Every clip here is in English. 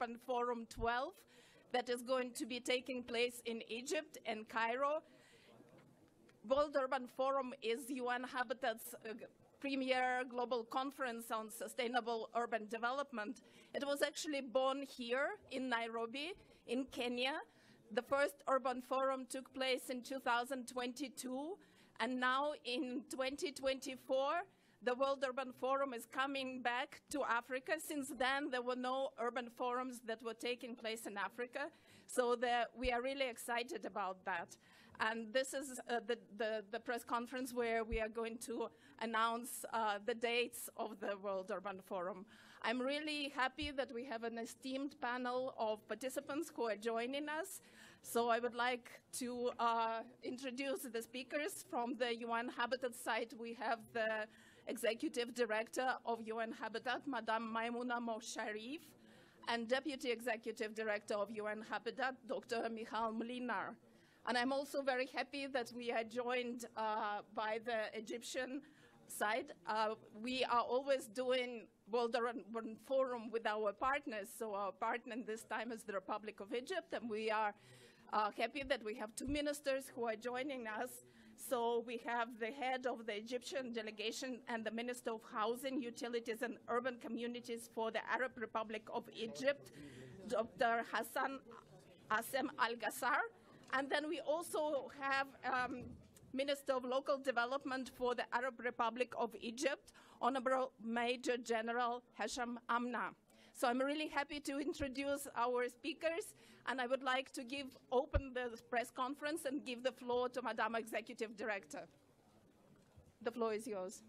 Urban Forum 12 that is going to be taking place in Egypt and Cairo. World Urban Forum is UN-Habitat's premier global conference on sustainable urban development. It was actually born here in Nairobi, in Kenya. The first Urban Forum took place in 2022, and now in 2024, the World Urban Forum is coming back to Africa. Since then, there were no urban forums that were taking place in Africa, so we are really excited about that. And this is the press conference where we are going to announce the dates of the World Urban Forum. I'm really happy that we have an esteemed panel of participants who are joining us. So I would like to introduce the speakers. From the UN-Habitat side, we have the Executive Director of UN-Habitat, Madame Maimouna Mosharif, and Deputy Executive Director of UN-Habitat, Dr. Michal Mlinar. And I'm also very happy that we are joined by the Egyptian side. We are always doing World Urban Forum with our partners, so our partner this time is the Republic of Egypt, and we are happy that we have two ministers who are joining us. So we have the head of the Egyptian delegation and the Minister of Housing, Utilities and Urban Communities for the Arab Republic of Egypt, Dr. Hassan Assem Al-Gassar. And then we also have Minister of Local Development for the Arab Republic of Egypt, Honorable Major General Hasham Amna. So I'm really happy to introduce our speakers, and I would like to open the press conference and give the floor to Madam Executive Director. The floor is yours.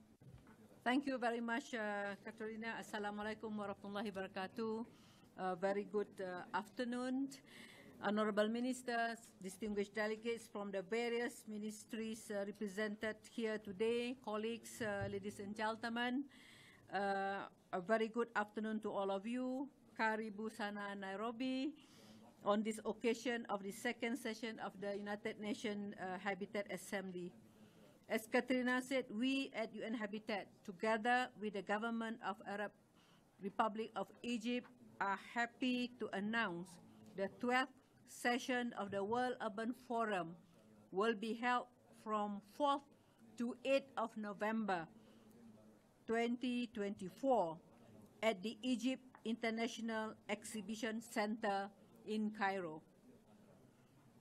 Thank you very much, Katerina. Assalamualaikum warahmatullahi wabarakatuh. Very good afternoon. Honorable Ministers, distinguished delegates from the various ministries represented here today, colleagues, ladies and gentlemen, a very good afternoon to all of you. Karibu sana Nairobi on this occasion of the second session of the United Nations Habitat Assembly. As Katrina said, we at UN-Habitat, together with the government of Arab Republic of Egypt, are happy to announce the 12th session of the World Urban Forum will be held from 4th to 8th of November 2024 at the Egypt International Exhibition Center in Cairo.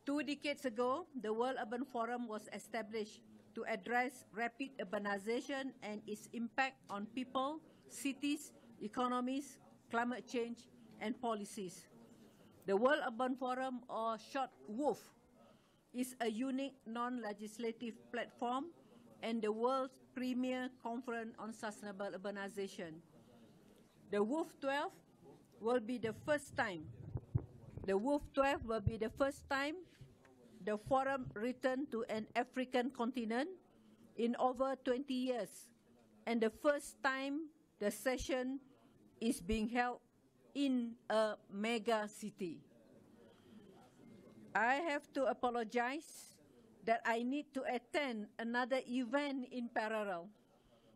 2 decades ago, the World Urban Forum was established to address rapid urbanization and its impact on people, cities, economies, climate change, and policies. The World Urban Forum, or short WUF, is a unique non-legislative platform and the world's premier conference on sustainable urbanization. The WUF12 will be the first time. The WUF12 will be the first time the forum returned to an African continent in over 20 years, and the first time the session is being held in a mega city. I have to apologize that I need to attend another event in parallel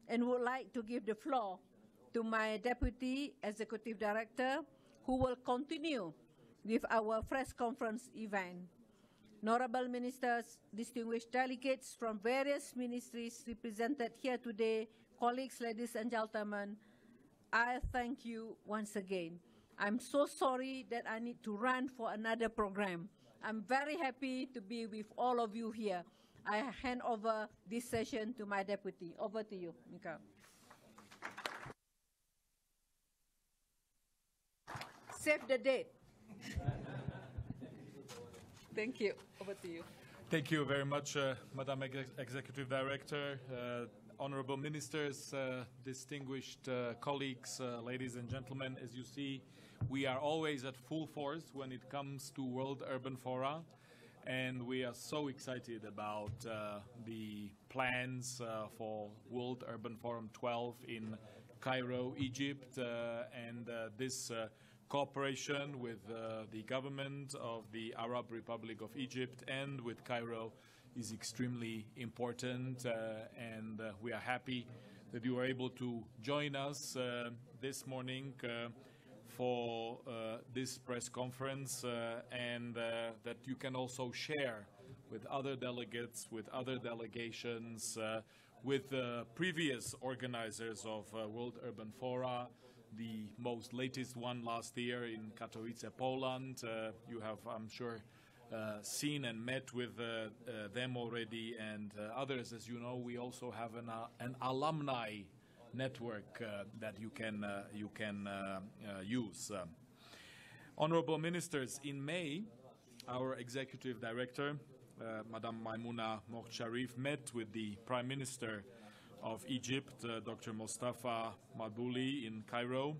and would like to give the floor to my Deputy Executive Director, who will continue with our press conference event. Honorable Ministers, distinguished delegates from various ministries represented here today, colleagues, ladies and gentlemen, I thank you once again. I'm so sorry that I need to run for another program. I'm very happy to be with all of you here. I hand over this session to my deputy. Over to you, Mika. Save the date. Thank you. Over to you. Thank you very much, Madam Executive Director, honorable ministers, distinguished colleagues, ladies and gentlemen. As you see, we are always at full force when it comes to World Urban Fora, and we are so excited about the plans for World Urban Forum 12 in Cairo, Egypt, and this cooperation with the government of the Arab Republic of Egypt and with Cairo is extremely important, and we are happy that you are able to join us this morning for this press conference and that you can also share with other delegates, with other delegations, with previous organizers of World Urban Fora, the most latest one last year in Katowice, Poland. You have, I'm sure, seen and met with them already, and others. As you know, we also have an alumni network that you can use. Honorable Ministers, in May, our Executive Director, Madam Maimouna Mokhtarif, met with the Prime Minister of Egypt, Dr. Mustafa Madbouli, in Cairo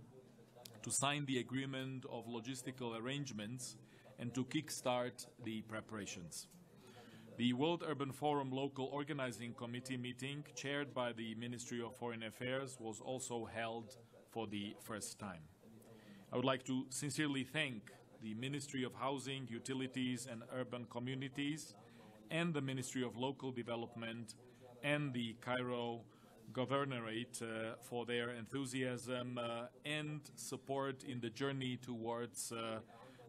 to sign the agreement of logistical arrangements and to kickstart the preparations. The World Urban Forum Local Organizing Committee meeting, chaired by the Ministry of Foreign Affairs, was also held for the first time. I would like to sincerely thank the Ministry of Housing, Utilities and Urban Communities and the Ministry of Local Development and the Cairo Governorate for their enthusiasm and support in the journey towards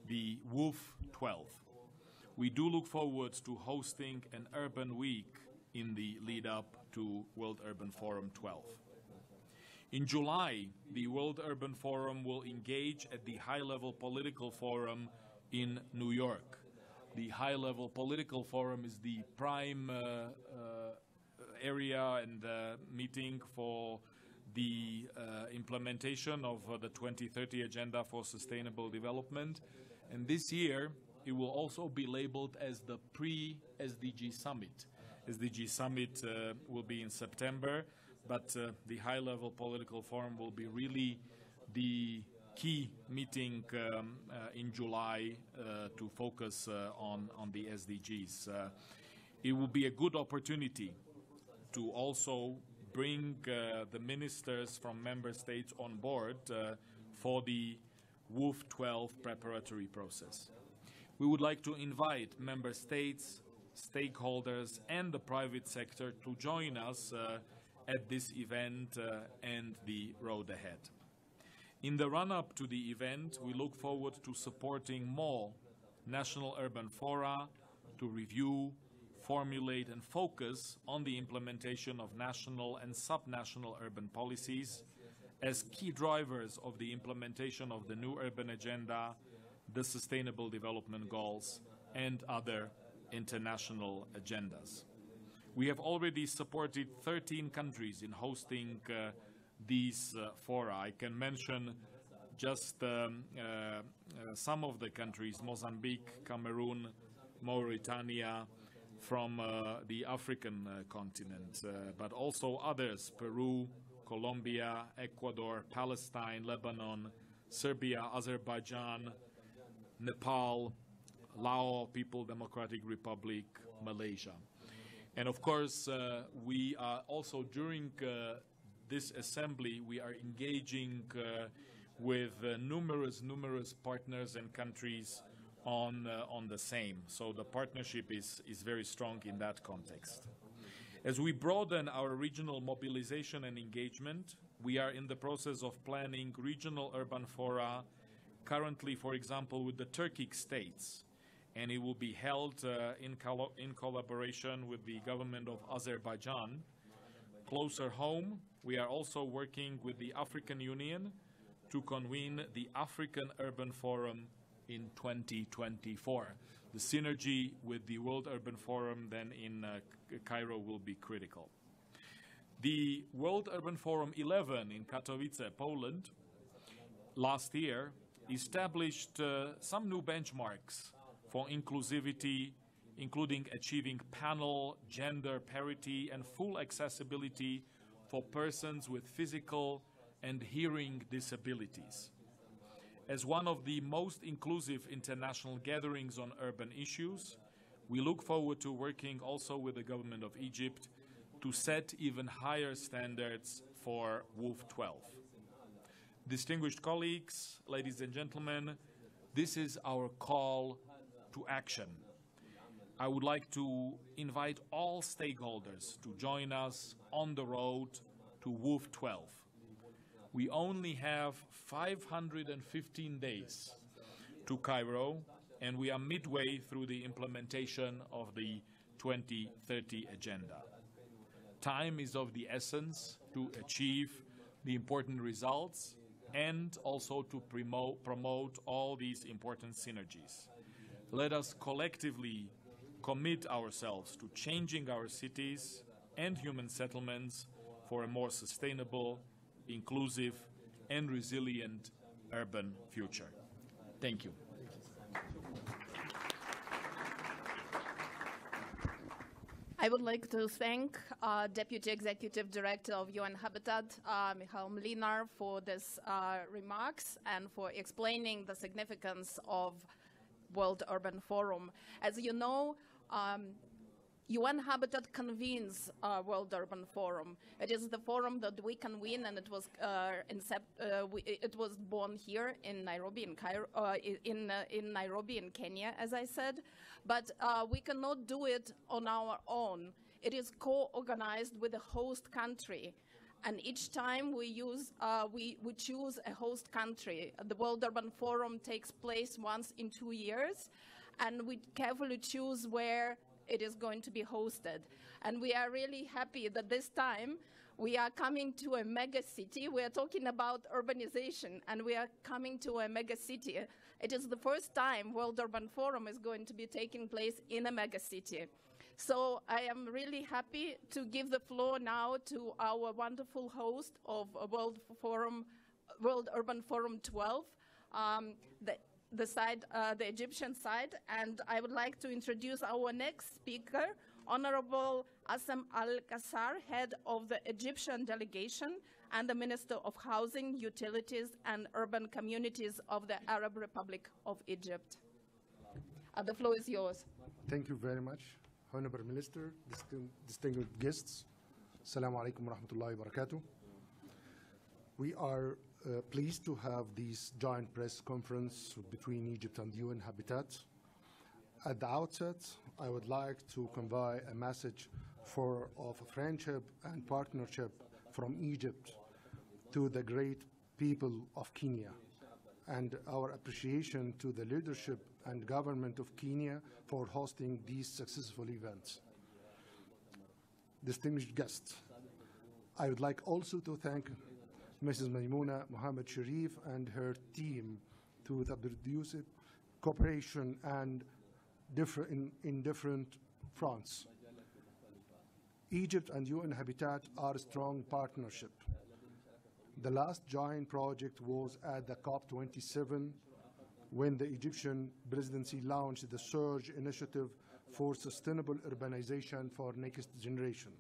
the WUF12. We do look forward to hosting an urban week in the lead up to World Urban Forum 12. In July, the World Urban Forum will engage at the High-Level Political Forum in New York. The High-Level Political Forum is the prime area and meeting for the implementation of the 2030 Agenda for Sustainable Development. And this year, it will also be labeled as the pre-SDG Summit. SDG Summit will be in September, but the High-Level Political Forum will be really the key meeting in July to focus on the SDGs. It will be a good opportunity to also bring the ministers from member states on board for the WUF12 preparatory process. We would like to invite member states, stakeholders and the private sector to join us at this event and the road ahead. In the run-up to the event, we look forward to supporting more national urban fora to review, formulate and focus on the implementation of national and subnational urban policies as key drivers of the implementation of the new urban agenda, the Sustainable Development Goals and other international agendas. We have already supported 13 countries in hosting these fora. I can mention just some of the countries: Mozambique, Cameroon, Mauritania, from the African continent, but also others: Peru, Colombia, Ecuador, Palestine, Lebanon, Serbia, Azerbaijan, Nepal, Laos, People's Democratic Republic, Malaysia. And of course, we are also during this assembly, we are engaging with numerous partners and countries on the same. So the partnership is very strong in that context. As we broaden our regional mobilization and engagement, we are in the process of planning regional urban fora, currently, for example, with the Turkic states, and it will be held in collaboration with the government of Azerbaijan. Closer home, we are also working with the African Union to convene the African Urban Forum in 2024. The synergy with the World Urban Forum then in Cairo will be critical. The World Urban Forum 11 in Katowice, Poland, last year established some new benchmarks for inclusivity, including achieving panel, gender parity and full accessibility for persons with physical and hearing disabilities. As one of the most inclusive international gatherings on urban issues, we look forward to working also with the government of Egypt to set even higher standards for WUF12. Distinguished colleagues, ladies and gentlemen, this is our call to action. I would like to invite all stakeholders to join us on the road to WUF12. We only have 515 days to Cairo, and we are midway through the implementation of the 2030 agenda. Time is of the essence to achieve the important results and also to promote all these important synergies. Let us collectively commit ourselves to changing our cities and human settlements for a more sustainable, inclusive, and resilient urban future. Thank you. I would like to thank Deputy Executive Director of UN-Habitat, Michael Mlinar, for this remarks and for explaining the significance of World Urban Forum. As you know, UN-Habitat convenes World Urban Forum. It is the forum that we convene, and it was it was born here in Nairobi, in Cairo, in Nairobi, in Kenya, as I said. But we cannot do it on our own. It is co-organized with a host country. And each time we choose a host country. The World Urban Forum takes place once in 2 years, and we carefully choose where it is going to be hosted. And we are really happy that this time we are coming to a mega city. We are talking about urbanization, and we are coming to a mega city. It is the first time World Urban Forum is going to be taking place in a mega city. So I am really happy to give the floor now to our wonderful host of World Urban Forum 12, the Egyptian side, and I would like to introduce our next speaker, Honorable Assam Al-Qassar, head of the Egyptian delegation and the Minister of Housing, Utilities and Urban Communities of the Arab Republic of Egypt. The floor is yours. Thank you very much, Honorable Minister, distinguished guests. Assalamu alaikum wa rahmatullahi wa barakatuh. We are pleased to have this joint press conference between Egypt and UN-Habitat. At the outset, I would like to convey a message of friendship and partnership from Egypt to the great people of Kenya, and our appreciation to the leadership and government of Kenya for hosting these successful events. Distinguished guests, I would like also to thank Mrs. Maimouna Mohammed Sharif and her team to the produced cooperation and in different fronts. Egypt and UN-Habitat are a strong partnership. The last joint project was at the COP27 when the Egyptian presidency launched the Surge Initiative for Sustainable Urbanization for Next Generation.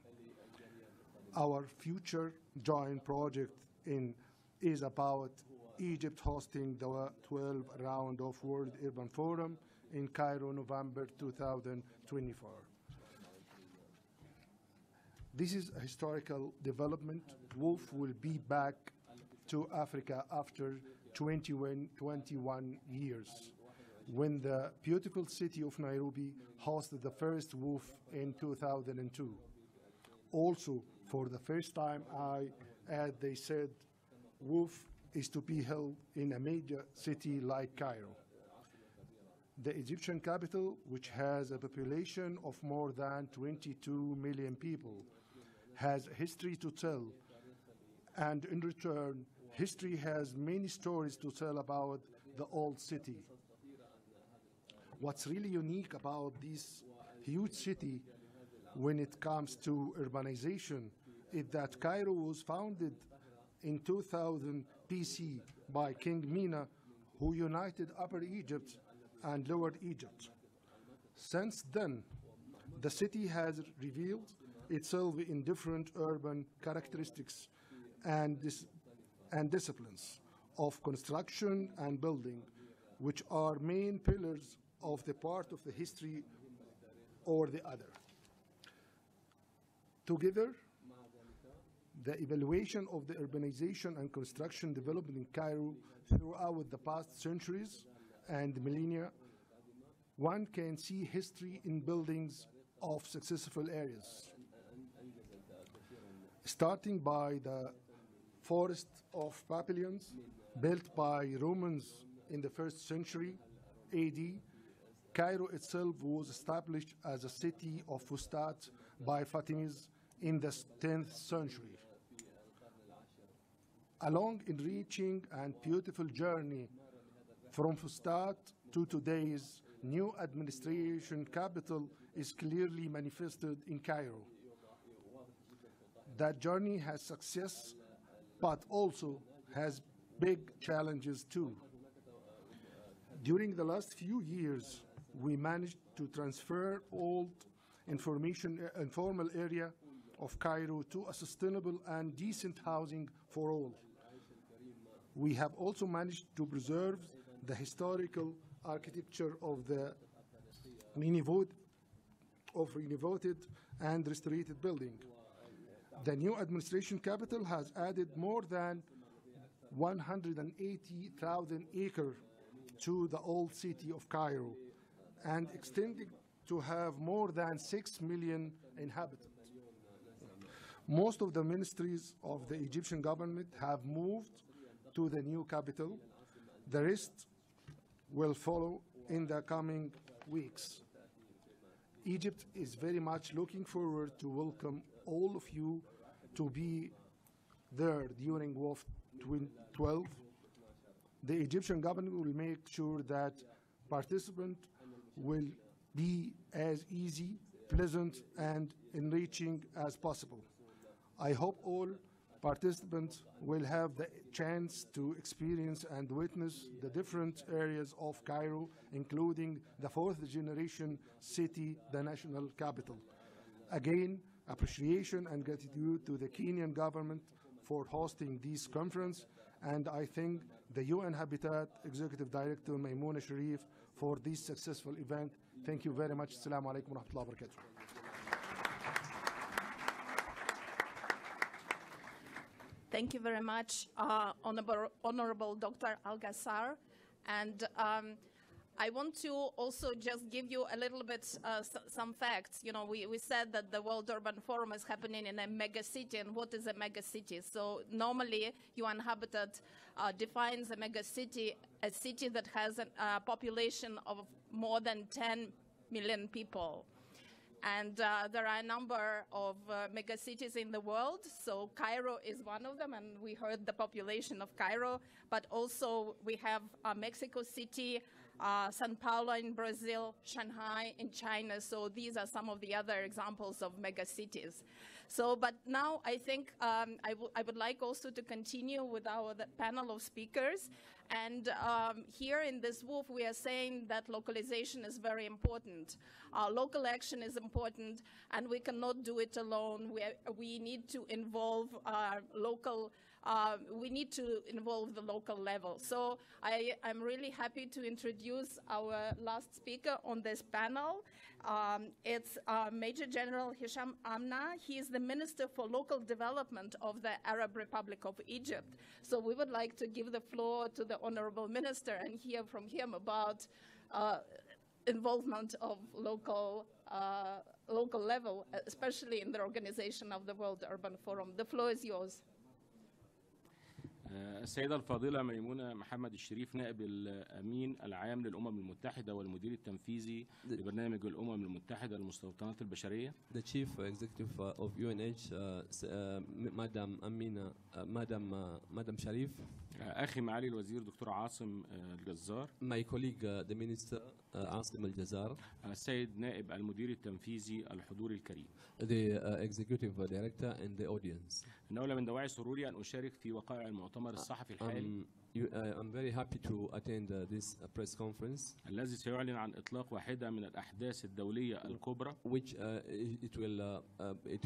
Our future joint project is about Egypt hosting the 12th round of World Urban Forum in Cairo, November 2024. This is a historical development. WUF will be back to Africa after 21 years, when the beautiful city of Nairobi hosted the first WUF in 2002. Also, for the first time, as they said, WUF is to be held in a major city like Cairo. The Egyptian capital, which has a population of more than 22 million people, has history to tell, and in return, history has many stories to tell about the old city. What's really unique about this huge city when it comes to urbanization is that Cairo was founded in 2000 BC by King Mena, who united Upper Egypt and Lower Egypt. Since then, the city has revealed itself in different urban characteristics and disciplines of construction and building, which are main pillars of the part of the history or the other. Together, the evaluation of the urbanization and construction development in Cairo throughout the past centuries and millennia, one can see history in buildings of successful areas. Starting by the forest of pavilions built by Romans in the 1st century, AD, Cairo itself was established as a city of Fustat by Fatimids in the 10th century. A long, enriching, and beautiful journey from Fustat to today's new administration capital is clearly manifested in Cairo. That journey has success, but also has big challenges too. During the last few years, we managed to transfer old informal area of Cairo to a sustainable and decent housing for all. We have also managed to preserve the historical architecture of the renovated and restored building. The new administration capital has added more than 180,000 acres to the old city of Cairo and extended to have more than 6 million inhabitants. Most of the ministries of the Egyptian government have moved to the new capital. The rest will follow in the coming weeks. Egypt is very much looking forward to welcome all of you to be there during WUF12. The Egyptian government will make sure that participants will be as easy, pleasant, and enriching as possible. I hope all participants will have the chance to experience and witness the different areas of Cairo, including the fourth generation city, the national capital. Again, appreciation and gratitude to the Kenyan government for hosting this conference, and I thank the UN-Habitat Executive Director, Maimouna Sharif, for this successful event. Thank you very much. Assalamu alaikum wa rahmatullahi wa barakatuh. Thank you very much, Honorable Dr. Al-Ghassar. And I want to also just give you a little bit some facts. You know, we said that the World Urban Forum is happening in a mega city, and what is a mega city? So normally UN-Habitat defines a mega city, a city that has a population of more than 10 million people. And there are a number of mega cities in the world. So Cairo is one of them, and we heard the population of Cairo. But also we have Mexico City, Sao Paulo in Brazil, Shanghai in China. So these are some of the other examples of mega cities. So, but now I think I would like also to continue with our panel of speakers. And here in this WUF, we are saying that localization is very important. Local action is important, and we cannot do it alone. We need to involve we need to involve the local level. So I'm really happy to introduce our last speaker on this panel. It's Major General Hisham Amna. He is the Minister for Local Development of the Arab Republic of Egypt. So we would like to give the floor to the Honorable Minister and hear from him about involvement of local level, especially in the organization of the World Urban Forum. The floor is yours. السيدة الفاضلة ميمونة محمد الشريف، نائب الأمين العام للأمم المتحدة والمدير التنفيذي لبرنامج الأمم المتحدة للمستوطنات البشرية. The Chief Executive of UNH, Madam Amina, Madam Sharif. أخي معالي الوزير دكتور عاصم الجزار. My colleague, the Minister عاصم الجزار. السيد نائب المدير التنفيذي الحضور الكريم. The Executive Director and the audience. إنه من دواعي سروري أن أشارك في وقائع المؤتمر الصحفي الحالي. I'm very happy to attend this press conference. الذي سيعلن عن إطلاق واحدة من الأحداث الدولية الكبرى. Which it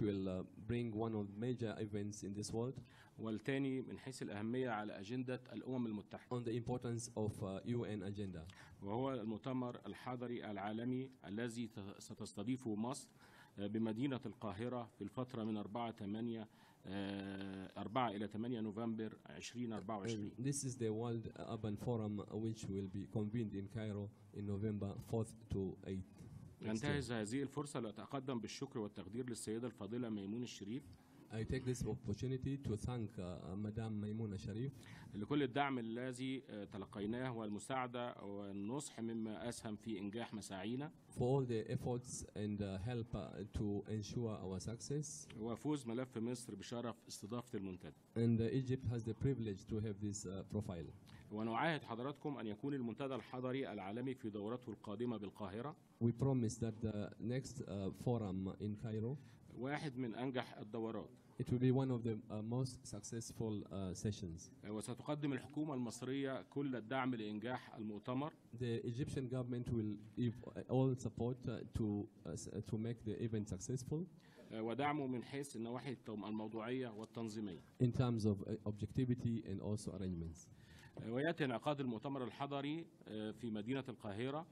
will bring one of the major events in this world. والثاني من حيث الأهمية على أجندة الأمم المتحدة. On the importance of UN agenda. وهو المؤتمر الحضري العالمي الذي ستستضيفه مصر بمدينة القاهرة في الفترة من 4 إلى 8 نوفمبر 2024. This is the World Urban Forum which will be convened in Cairo in November 4th to 8th. أنتهز هذه الفرصة لأتقدم بالشكر والتقدير للسيدة الفاضلة ميمون الشريف. I take this opportunity to thank Madame Maimouna Sharif لكل الدعم الذي تلقيناه والمساعدة والنصح مما أسهم في إنجاح مساعينا for all the efforts and help to ensure our success. وفوز ملف مصر بشرف استضافة المنتدى. And Egypt has the privilege to have this profile. ونعاهد حضراتكم أن يكون المنتدى الحضري العالمي في دورته القادمة بالقاهرة. We promise that the next forum in Cairo, واحد من أنجح الدورات. it will be one of the most successful sessions. وستقدم الحكومة المصرية كل الدعم لإنجاح المؤتمر. The Egyptian government will give all support to make the event successful. ودعمه من حيث النواحي الموضوعية والتنظيمية. In terms of objectivity and also arrangements. ويأتي انعقاد المؤتمر الحضري في مدينة القاهرة.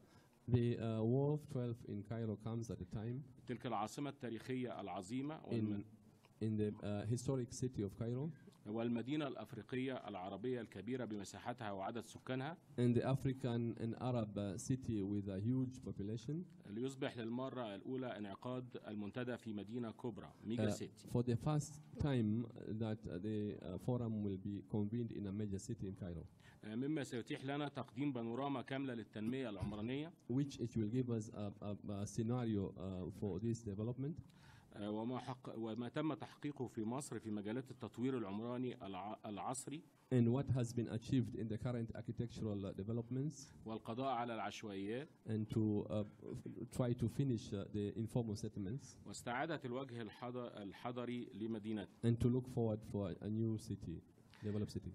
The WUF12 in Cairo comes at a time تلك العاصمة التاريخية العظيمة in the historic city of Cairo, والمدينة الأفريقية العربية الكبيرة بمساحتها وعدد سكانها. and the African and Arab city with a huge population. ليصبح للمرة الأولى انعقاد المنتدى في مدينة كبرى ميجا سيتي. For the first time that the forum will be convened in a major city in Cairo. مما سيتيح لنا تقديم بانوراما كاملة للتنمية العمرانية. Which it will give us a scenario for this development. وما تم تحقيقه في مصر في مجالات التطوير العمراني العصري. And what has been achieved in the current architectural developments. والقضاء على العشوائيات. And to try to finish the informal settlements. واستعادة الوجه الحضري لمدينة. And to look forward for a new city, developed city.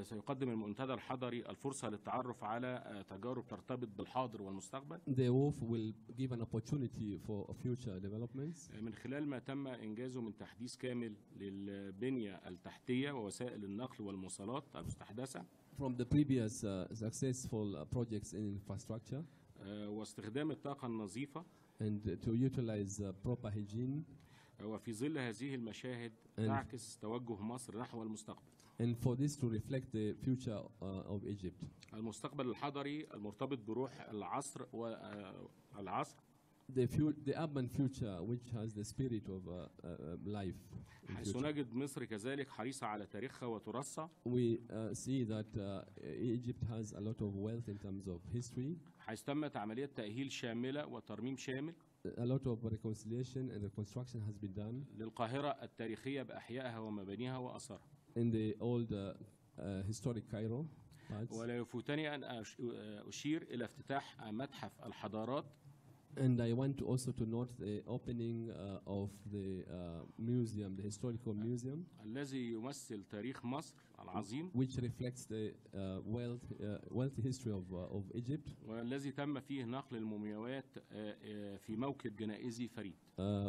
سيقدم المنتدى الحضري الفرصة للتعرف على تجارب ترتبط بالحاضر والمستقبل. The WUF will give an opportunity for future developments. من خلال ما تم إنجازه من تحديث كامل للبنية التحتية ووسائل النقل والمواصلات المستحدثة. From the previous successful projects in infrastructure. واستخدام الطاقة النظيفة. And to utilize proper hygiene. وفي ظل هذه المشاهد تعكس توجه مصر نحو المستقبل. And for this to reflect the future of Egypt. المستقبل الحضري المرتبط بروح العصر والعصر. The urban future which has the spirit of life. حيث نجد مصر كذلك حريصة على تاريخها وتراثها. We see that Egypt has a lot of wealth in terms of history. حيث تمت عملية تأهيل شاملة وترميم شامل. A lot of reconciliation and reconstruction has been done. للقاهرة التاريخية بأحيائها ومبانيها وآثارها. In the old historic Cairo. ولا يفوتني أن أشير إلى افتتاح متحف الحضارات. And I want to also to note the opening of the museum, the historical museum. الذي يمثل تاريخ مصر العظيم. Which reflects the wealthy history of Egypt. والذي تم فيه نقل المومياوات في موكب جنائزي فريد.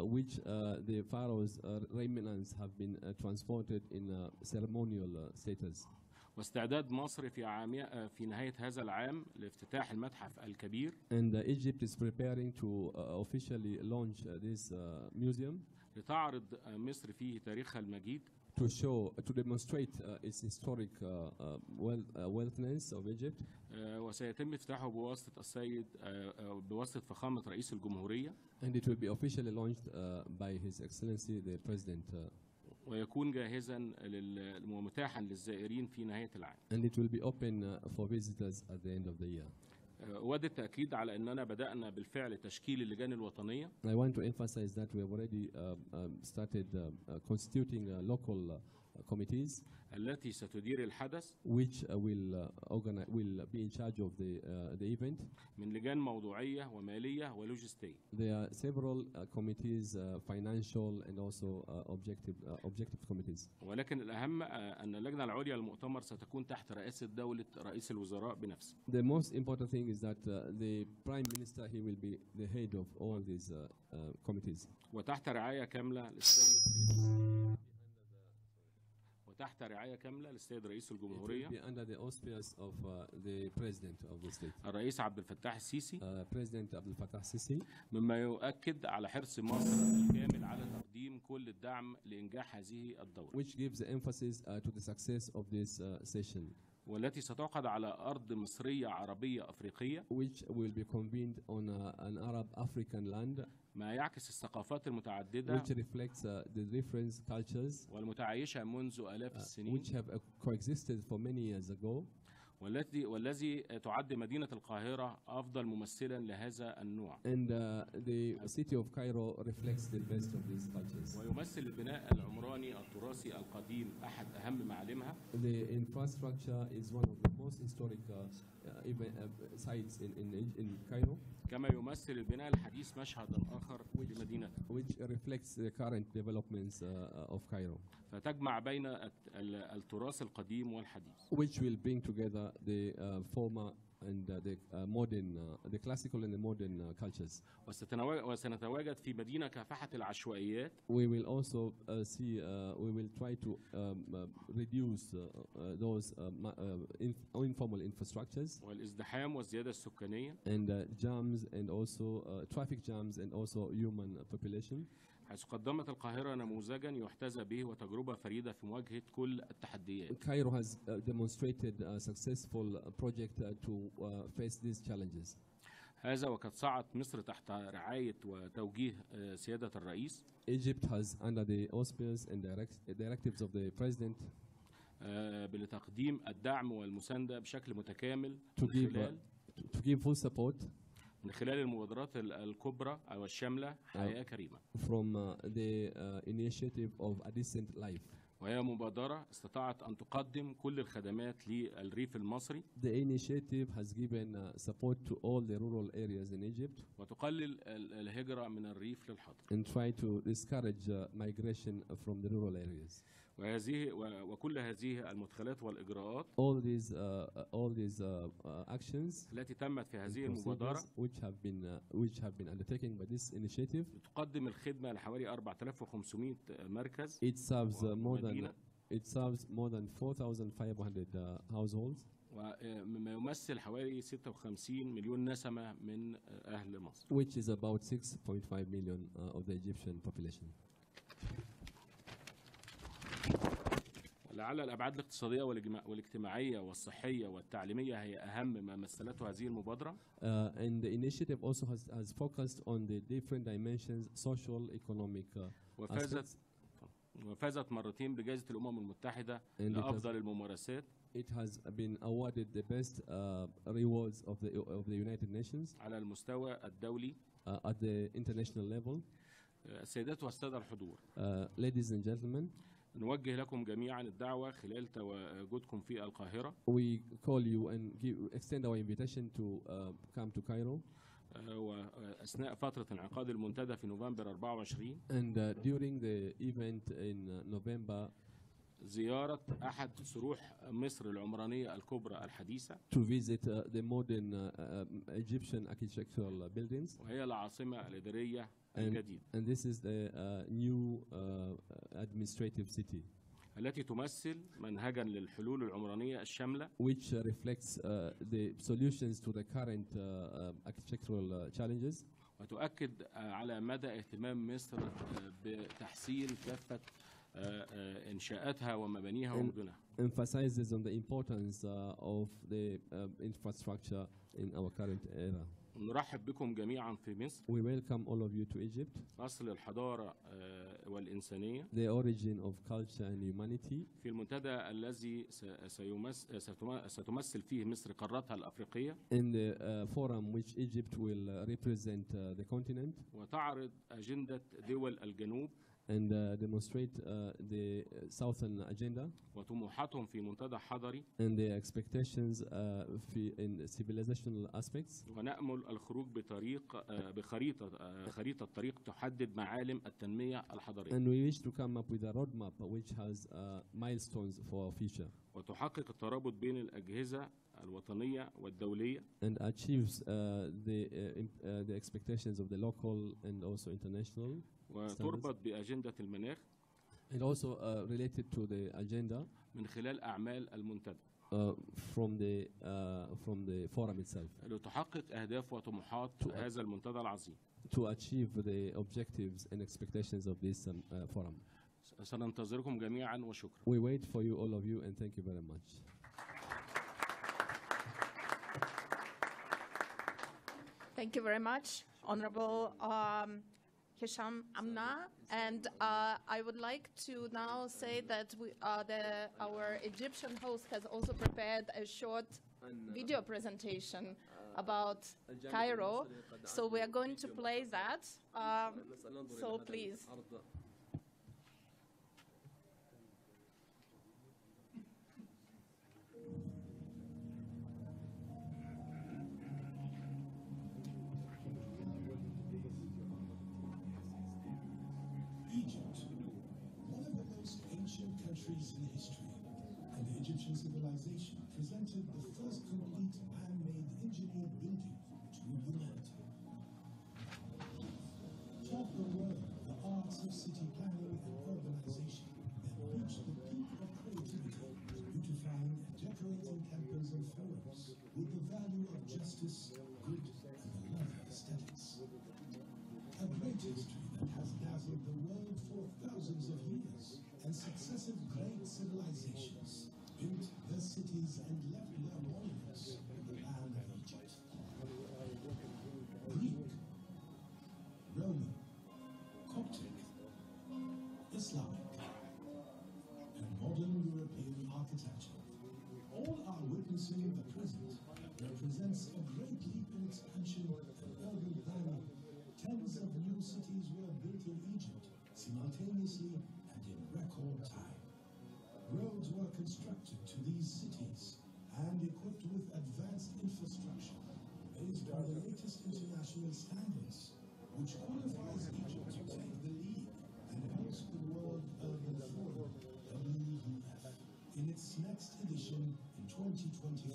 Which the pharaoh's remnants have been transported in ceremonial status. واستعداد مصر في نهاية هذا العام لافتتاح المتحف الكبير. And Egypt is preparing to officially launch this museum. لتعرض مصر فيه تاريخها المجيد. To demonstrate its historic wealthiness of Egypt. وسيتم افتتاحه بواسطة فخامة رئيس الجمهورية. And it will be officially launched by His Excellency the President. ويكون جاهزا ومتاحا للزائرين في نهاية العام. And it will be open for visitors at the end of the year. أود التأكيد على أننا بدأنا بالفعل تشكيل اللجان الوطنية. I want to emphasize that we have already started constituting local committees. التي ستدير الحدث. Which will be in charge of the event. من لجان موضوعية ومالية ولوجستية. There are several committees, financial and also objective committees. ولكن الأهم أن اللجنة العليا للمؤتمر ستكون تحت رئاسة دولة رئيس الوزراء بنفسه. The most important thing is that the Prime Minister he will be the head of all these committees. وتحت رعاية كاملة للسيد رئيس الجمهورية. Under the auspices of the President of the state. الرئيس عبد الفتاح السيسي. President عبد الفتاح السيسي. مما يؤكد على حرص مصر الكامل على تقديم كل الدعم لإنجاح هذه الدورة. Which gives the emphasis to the success of this session. والتي ستعقد على أرض مصرية عربية أفريقية which will be convened on an Arab-African land, ما يعكس الثقافات المتعددة which reflects the different cultures والمتعايشة منذ آلاف السنين which have coexisted for many years ago, والذي تعد مدينة القاهرة أفضل ممثلا لهذا النوع. and the city of Cairo reflects the best of these cultures. ويمثل البناء العمراني التراثي القديم أحد أهم معالمها. The infrastructure is one of the most historic sites in Cairo, كما يمثل البناء الحديث مشهدا آخر في مدينتها. which reflects the current developments of Cairo, فتجمع بين التراث القديم والحديث. which will bring together the former and the modern, the classical and the modern cultures. وسنتواجد في مدينة كافحة العشوائيات. We will also we will try to reduce those informal infrastructures والازدحام والزيادة السكانية. and jams and also traffic jams and also human population. حيث قدمت القاهرة نموذجا يحتذى به وتجربة فريدة في مواجهة كل التحديات. Cairo has demonstrated a successful project to face these challenges. هذا وقد صعدت مصر تحت رعاية وتوجيه سيادة الرئيس. Egypt has, under the auspices and directives of the president, لتقديم الدعم والمساندة بشكل متكامل to give full support من خلال المبادرات الكبرى أو الشاملة حياة كريمة. from the initiative of a decent life. وهي مبادرة استطاعت أن تقدم كل الخدمات للريف المصري. The initiative has given support to all the rural areas in Egypt وتقلل الهجرة من الريف للحضر. and try to discourage migration from the rural areas. وكل هذه المدخلات والإجراءات all these actions التي تمت في هذه المبادرة which have been undertaken by this initiative تقدم الخدمة لحوالي 4500 مركز. It serves more than 4,500 households. ومما يمثل حوالي 56 مليون نسمة من أهل مصر. Which is about 6.5 million of the Egyptian population. لعل الأبعاد الاقتصادية والاجتماعية والصحية والتعليمية هي أهم ما مثلته هذه المبادرة. And the initiative also has focused on the different dimensions, social, economic aspects. وفازت مرتين بجائزة الأمم المتحدة لأفضل الممارسات. It has been awarded the best rewards of the United Nations على المستوى الدولي. At the international level. السيدات والسادة الحضور. Ladies and gentlemen. نوجه لكم جميعا الدعوة خلال تواجدكم في القاهرة. We call you and extend our invitation to come to Cairo. وأثناء فترة انعقاد المنتدى في نوفمبر 24. And during the event in November. زيارة أحد صروح مصر العمرانية الكبرى الحديثة. To visit the modern Egyptian architectural buildings. وهي العاصمة الإدارية الجديدة. And this is the new administrative city. التي تمثل منهجا للحلول العمرانية الشاملة. Which reflects the solutions to the current architectural challenges. وتؤكد على مدى اهتمام مصر بتحسين كافة إنشاءاتها ومبانيها ومدنها. Emphasizes on the importance of the infrastructure in our current era. نرحب بكم جميعا في مصر. We welcome all of you to Egypt. أصل الحضارة والإنسانية. The origin of culture and humanity. في المنتدى الذي ستمثل فيه مصر قارتها الأفريقية. In the forum which Egypt will represent the continent. وتعرض أجندة دول الجنوب. And demonstrate the southern agenda. وطموحاتهم في منتدى حضري. And the expectations in civilizational aspects. ونأمل الخروج خريطة طريق تحدد معالم التنمية الحضرية. And we wish to come up with a roadmap which has milestones for our future. وتحقق الترابط بين الأجهزة الوطنية والدولية. And achieves the expectations of the local and also international. وتربط بأجندة المناخ. And also related to the agenda. من خلال أعمال المنتدى. From the forum itself. لتحقق أهداف وطموحات هذا المنتدى العظيم. To achieve the objectives and expectations of this forum. سننتظركم جميعا وشكرا. We wait for you, all of you, and thank you very much. Thank you very much, Honorable Hisham Amna. And I would like to now say that our Egyptian host has also prepared a short video presentation about Cairo. So we are going to play that. So please. Countries in history, and the Egyptian civilization presented the first complete man-made engineered building to humanity. Taught the world the arts of city planning and urbanization, and reached the peak of creativity, beautifying and decorating campus and forums with the value of justice, good, and the love of aesthetics. A great history that has dazzled the world for thousands of years, and successive great civilizations built their cities and left their monuments in the land of Egypt. Greek, Roman, Coptic, Islamic, and modern European architecture all are witnessing the present that represents a great leap in expansion and urban planning. Tens of new cities were built in Egypt simultaneously in record time. Roads were constructed to these cities and equipped with advanced infrastructure based on the latest international standards, which qualifies Egypt to take the lead and host the World Urban Forum, WUF, in its next edition in 2024.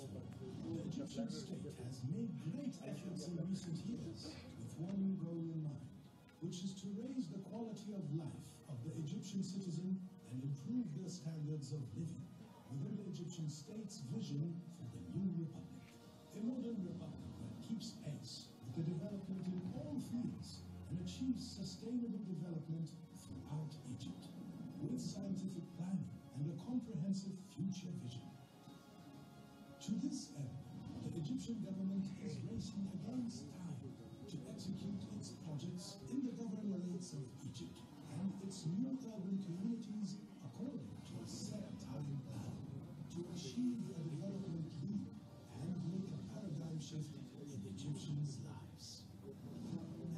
The Egyptian state has made great efforts in recent years with one goal in mind, which is to raise the quality of life of the Egyptian citizen and improve their standards of living within the Egyptian state's vision for the new republic. A modern republic that keeps pace with the development in all fields and achieves sustainable development throughout Egypt, with scientific planning and a comprehensive future vision. To this end, the Egyptian government is racing against time to execute its projects in the governorates of Egypt and its new urban communities according to a set time plan to achieve a development lead and make a paradigm shift in Egyptians' lives.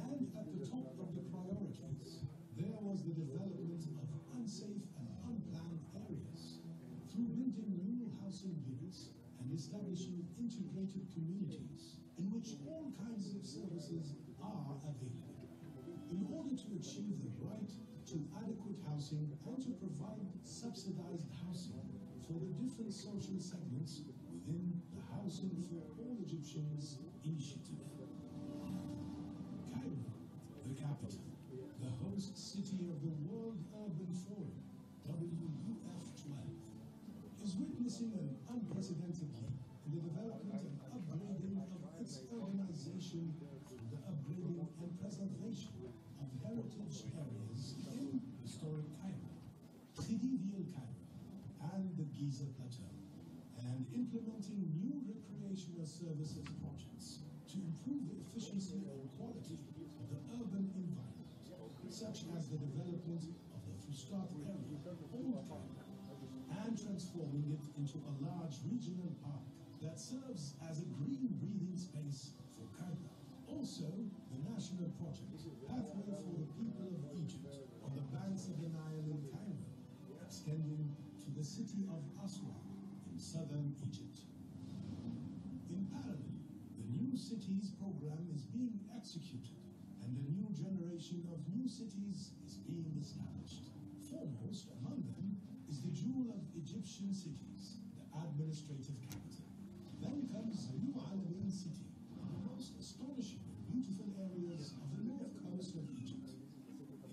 And at the top of the priorities, there was the development of unsafe and unplanned areas through building new housing units and establishing integrated communities in which all kinds of services are available. In order to achieve the right to adequate housing and to provide subsidized housing for the different social segments within the Housing for All Egyptians initiative. Cairo, the capital, the host city of the World Urban Forum, WUF12, is witnessing an unprecedented leap in the development and upgrading of its organization through the upgrading and preservation of heritage areas in historic Cairo, Khedivial Cairo, and the Giza Plateau, and implementing new recreational services projects to improve the efficiency and quality of the urban environment, such as the development of the Fustat area, Old Cairo, and transforming it into a large regional park that serves as a green breathing space for Cairo. Also, the national project, Pathway for the People of Egypt, on the banks of the Nile in Cairo, extending to the city of Aswan in southern Egypt. In parallel, the New Cities program is being executed, and a new generation of new cities is being established. Foremost among them is the jewel of Egyptian cities, the administrative capital. Then comes New Alamein city, the most astonishing and beautiful areas of the north coast of Egypt.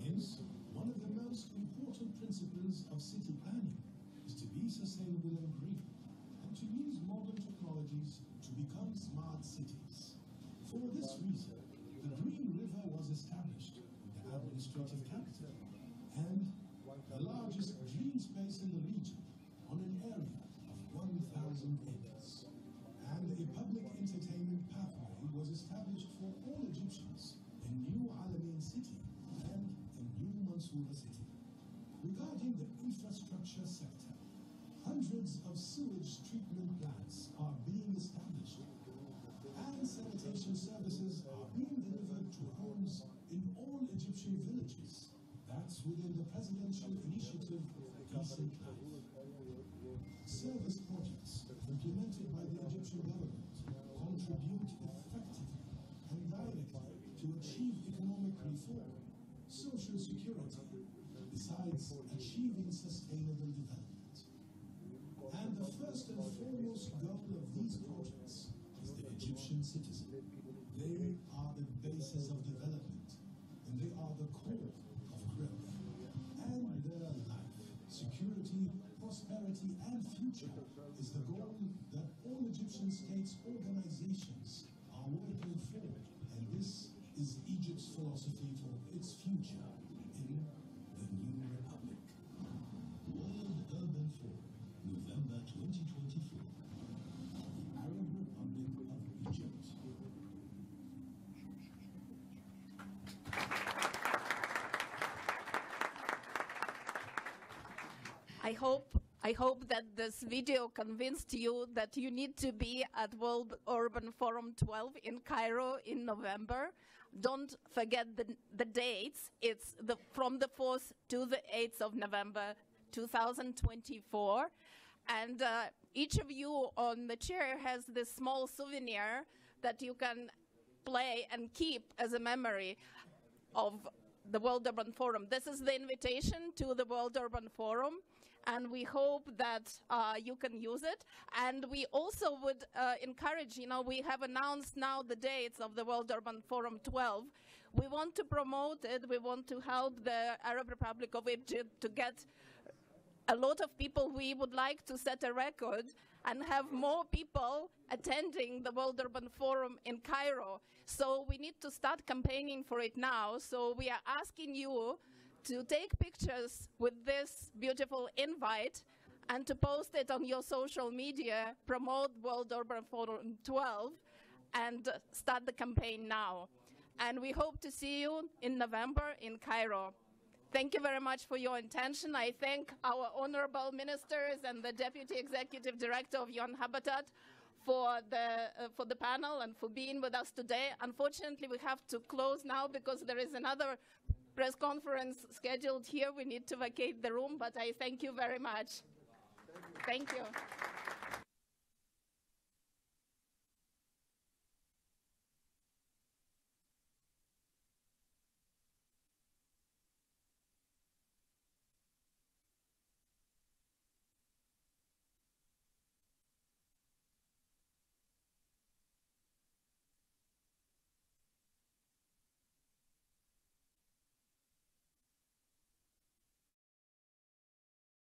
Hence, one of the most important principles of city planning is to be sustainable and green, and to use modern technologies to become smart cities. For this reason, the Green River was established in the administrative capital, and the largest green space in the region on an area of 1,000 acres. social security, besides achieving sustainable development. And the first and foremost goal of these projects is the Egyptian citizen. They are the basis of development, and they are the core of growth. And their life, security, prosperity, and future is the goal that all Egyptian states organizations are working for. And this is Egypt's philosophy for its future in the new republic. World Urban Forum, November 2024, the Arab Republic of Egypt. I hope that this video convinced you that you need to be at World Urban Forum 12 in Cairo in November. Don't forget the dates. It's from the 4th to the 8th of November 2024. And each of you on the chair has this small souvenir that you can play and keep as a memory of the World Urban Forum. This is the invitation to the World Urban Forum, and we hope that you can use it. And we also would encourage, we have announced now the dates of the World Urban Forum 12. We want to promote it. We want to help the Arab Republic of Egypt to get a lot of people. We would like to set a record and have more people attending the World Urban Forum in Cairo. So we need to start campaigning for it now. So we are asking you to take pictures with this beautiful invite and to post it on your social media, promote World Urban Forum 12, and start the campaign now. And we hope to see you in November in Cairo. Thank you very much for your attention. I thank our honorable ministers and the Deputy Executive Director of UN-Habitat for the panel and for being with us today. Unfortunately, we have to close now because there is another press conference scheduled here. We need to vacate the room, but I thank you very much. Thank you.